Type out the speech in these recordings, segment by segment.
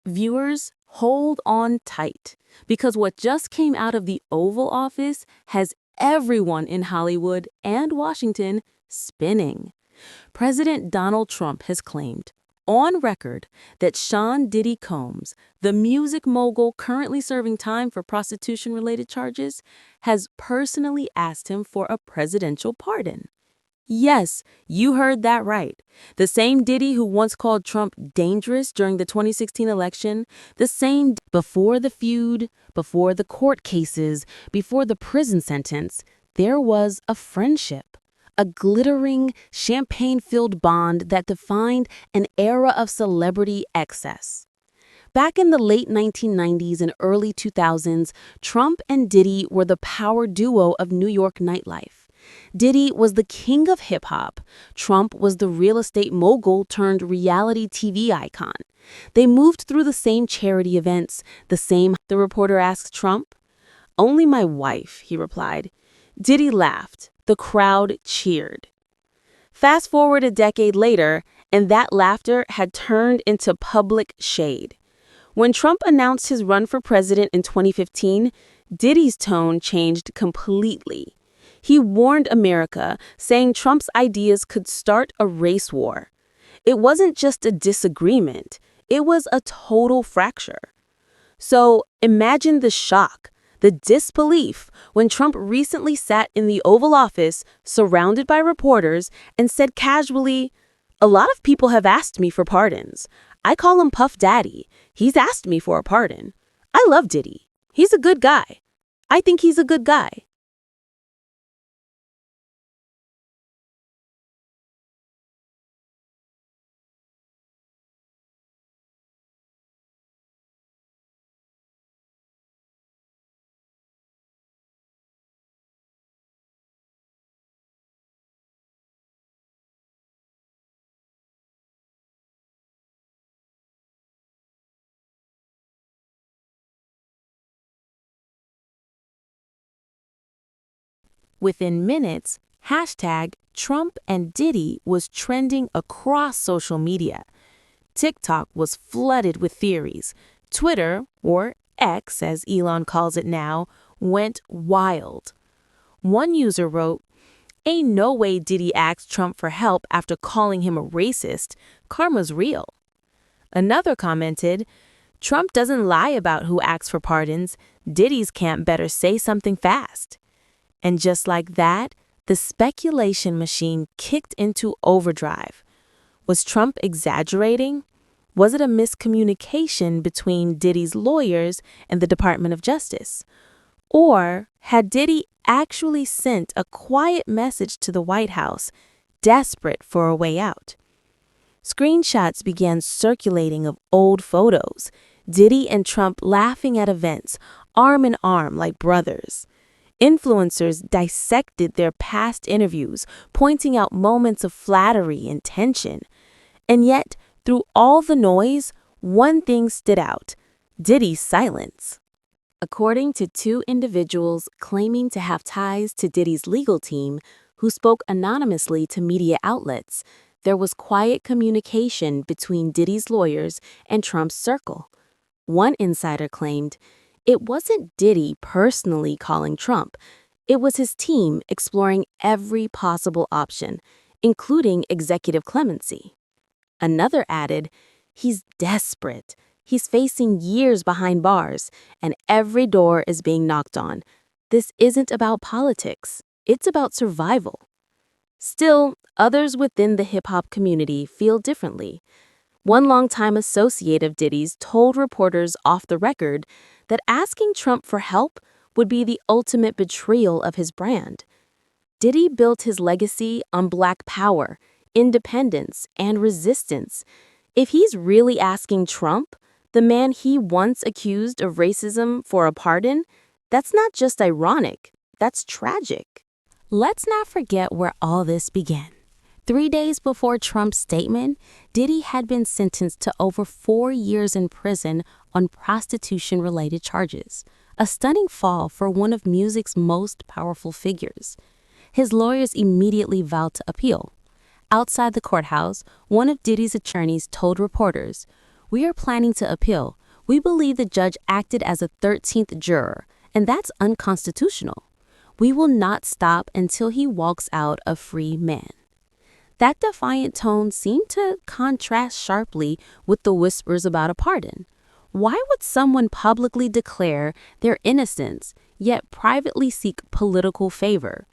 Viewers, hold on tight, because what just came out of the Oval Office has everyone in Hollywood and Washington spinning. President Donald Trump has claimed, on record, that Sean Diddy Combs, the music mogul currently serving time for prostitution-related charges, has personally asked him for a presidential pardon. Yes, you heard that right. The same Diddy who once called Trump dangerous during the 2016 election, the same before the feud, before the court cases, before the prison sentence, there was a friendship. A glittering, champagne-filled bond that defined an era of celebrity excess. Back in the late 1990s and early 2000s, Trump and Diddy were the power duo of New York nightlife. Diddy was the king of hip-hop. Trump was the real estate mogul turned reality TV icon. They moved through the same charity events, the reporter asked Trump. "Only my wife," he replied. Diddy laughed. The crowd cheered. Fast forward a decade later, and that laughter had turned into public shade. When Trump announced his run for president in 2015, Diddy's tone changed completely. He warned America, saying Trump's ideas could start a race war. It wasn't just a disagreement, it was a total fracture. So imagine the shock, the disbelief, when Trump recently sat in the Oval Office, surrounded by reporters, and said casually, "A lot of people have asked me for pardons. I call him Puff Daddy. He's asked me for a pardon. I love Diddy. He's a good guy. I think he's a good guy." Within minutes, hashtag Trump and Diddy was trending across social media. TikTok was flooded with theories. Twitter, or X as Elon calls it now, went wild. One user wrote, "Ain't no way Diddy asked Trump for help after calling him a racist. Karma's real." Another commented, "Trump doesn't lie about who asks for pardons. Diddy's camp better say something fast." And just like that, the speculation machine kicked into overdrive. Was Trump exaggerating? Was it a miscommunication between Diddy's lawyers and the Department of Justice? Or had Diddy actually sent a quiet message to the White House, desperate for a way out? Screenshots began circulating of old photos, Diddy and Trump laughing at events, arm in arm like brothers. Influencers dissected their past interviews, pointing out moments of flattery and tension. And yet, through all the noise, one thing stood out: Diddy's silence. According to two individuals claiming to have ties to Diddy's legal team, who spoke anonymously to media outlets, there was quiet communication between Diddy's lawyers and Trump's circle. One insider claimed, it wasn't Diddy personally calling Trump. It was his team exploring every possible option, including executive clemency. Another added, he's desperate. He's facing years behind bars, and every door is being knocked on. This isn't about politics. It's about survival. Still, others within the hip-hop community feel differently. One longtime associate of Diddy's told reporters off the record that asking Trump for help would be the ultimate betrayal of his brand. Diddy built his legacy on Black power, independence, and resistance. If he's really asking Trump, the man he once accused of racism, for a pardon, that's not just ironic, that's tragic. Let's not forget where all this began. 3 days before Trump's statement, Diddy had been sentenced to over 4 years in prison on prostitution-related charges, a stunning fall for one of music's most powerful figures. His lawyers immediately vowed to appeal. Outside the courthouse, one of Diddy's attorneys told reporters, "We are planning to appeal. We believe the judge acted as a 13th juror, and that's unconstitutional. We will not stop until he walks out a free man." That defiant tone seemed to contrast sharply with the whispers about a pardon. Why would someone publicly declare their innocence, yet privately seek political favor?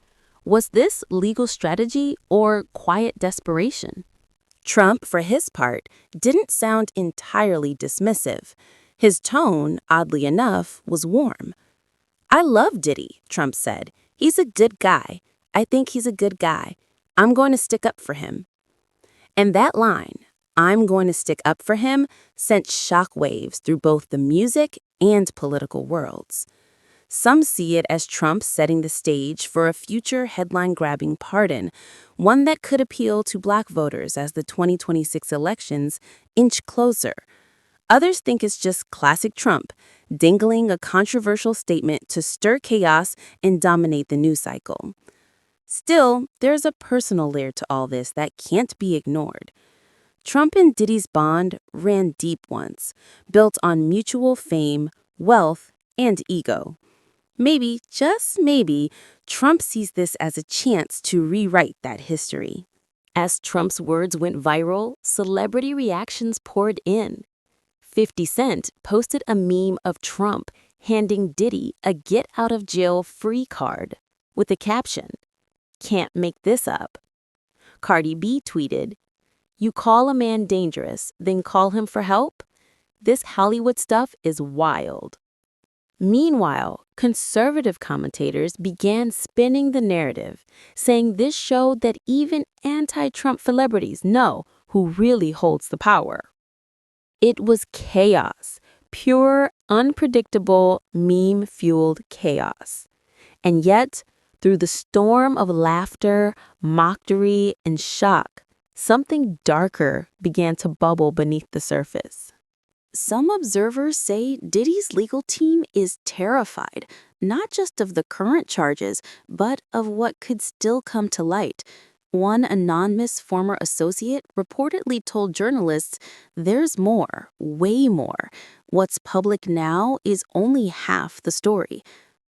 Was this legal strategy or quiet desperation? Trump, for his part, didn't sound entirely dismissive. His tone, oddly enough, was warm. "I love Diddy," Trump said. "He's a good guy. I think he's a good guy. I'm going to stick up for him." And that line, "I'm going to stick up for him," sent shockwaves through both the music and political worlds. Some see it as Trump setting the stage for a future headline-grabbing pardon, one that could appeal to Black voters as the 2026 elections inch closer. Others think it's just classic Trump, dangling a controversial statement to stir chaos and dominate the news cycle. Still, there's a personal layer to all this that can't be ignored. Trump and Diddy's bond ran deep once, built on mutual fame, wealth, and ego. Maybe, just maybe, Trump sees this as a chance to rewrite that history. As Trump's words went viral, celebrity reactions poured in. 50 Cent posted a meme of Trump handing Diddy a get-out-of-jail-free card with the caption, "Can't make this up." Cardi B tweeted, "You call a man dangerous, then call him for help? This Hollywood stuff is wild." Meanwhile, conservative commentators began spinning the narrative, saying this showed that even anti-Trump celebrities know who really holds the power. It was chaos, pure, unpredictable, meme-fueled chaos. And yet, through the storm of laughter, mockery, and shock, something darker began to bubble beneath the surface. Some observers say Diddy's legal team is terrified, not just of the current charges, but of what could still come to light. One anonymous former associate reportedly told journalists, "There's more, way more. What's public now is only half the story."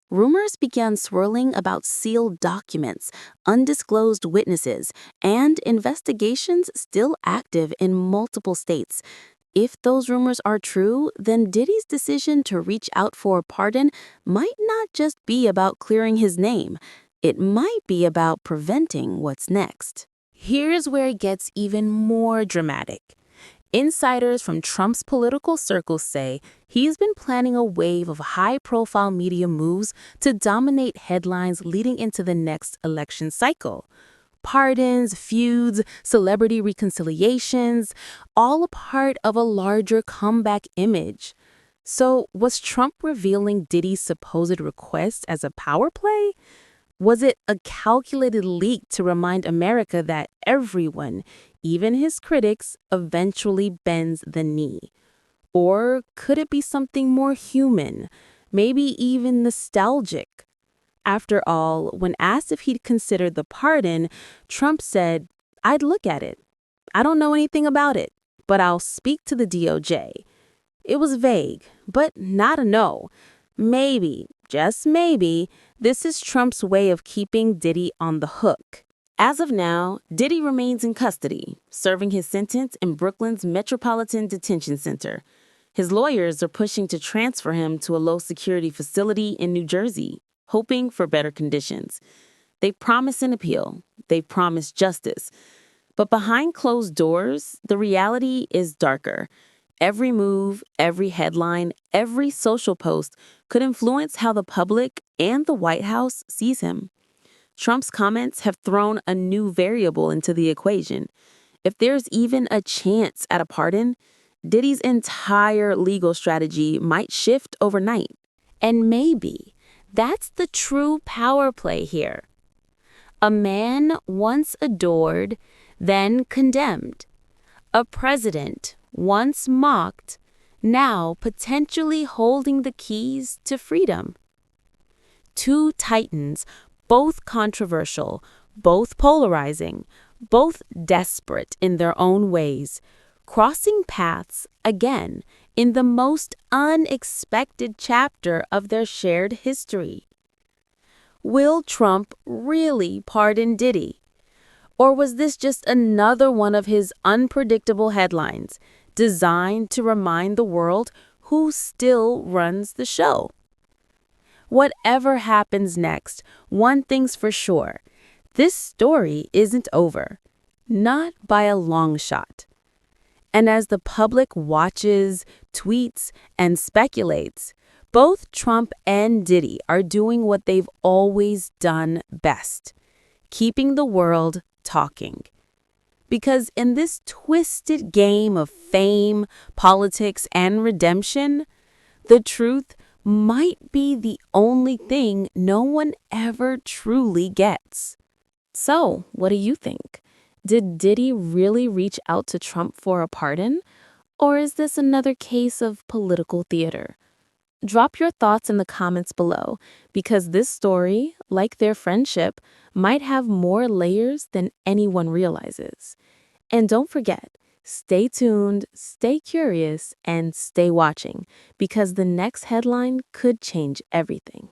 Rumors began swirling about sealed documents, undisclosed witnesses, and investigations still active in multiple states. If those rumors are true, then Diddy's decision to reach out for a pardon might not just be about clearing his name. It might be about preventing what's next. Here's where it gets even more dramatic. Insiders from Trump's political circles say he's been planning a wave of high-profile media moves to dominate headlines leading into the next election cycle. Pardons, feuds, celebrity reconciliations, all a part of a larger comeback image. So was Trump revealing Diddy's supposed request as a power play? Was it a calculated leak to remind America that everyone, even his critics, eventually bends the knee? Or could it be something more human, maybe even nostalgic? After all, when asked if he'd considered the pardon, Trump said, "I'd look at it. I don't know anything about it, but I'll speak to the DOJ." It was vague, but not a no. Maybe, just maybe, this is Trump's way of keeping Diddy on the hook. As of now, Diddy remains in custody, serving his sentence in Brooklyn's Metropolitan Detention Center. His lawyers are pushing to transfer him to a low-security facility in New Jersey, hoping for better conditions. They promise an appeal. They promise justice. But behind closed doors, the reality is darker. Every move, every headline, every social post could influence how the public and the White House sees him. Trump's comments have thrown a new variable into the equation. If there's even a chance at a pardon, Diddy's entire legal strategy might shift overnight. And maybe that's the true power play here. A man once adored, then condemned. A president once mocked, now potentially holding the keys to freedom. Two titans, both controversial, both polarizing, both desperate in their own ways, crossing paths again in the most unexpected chapter of their shared history. Will Trump really pardon Diddy? Or was this just another one of his unpredictable headlines designed to remind the world who still runs the show? Whatever happens next, one thing's for sure: this story isn't over. Not by a long shot. And as the public watches, tweets, and speculates, both Trump and Diddy are doing what they've always done best: keeping the world talking. Because in this twisted game of fame, politics, and redemption, the truth might be the only thing no one ever truly gets. So, what do you think? Did Diddy really reach out to Trump for a pardon? Or is this another case of political theater? Drop your thoughts in the comments below, because this story, like their friendship, might have more layers than anyone realizes. And don't forget, stay tuned, stay curious, and stay watching, because the next headline could change everything.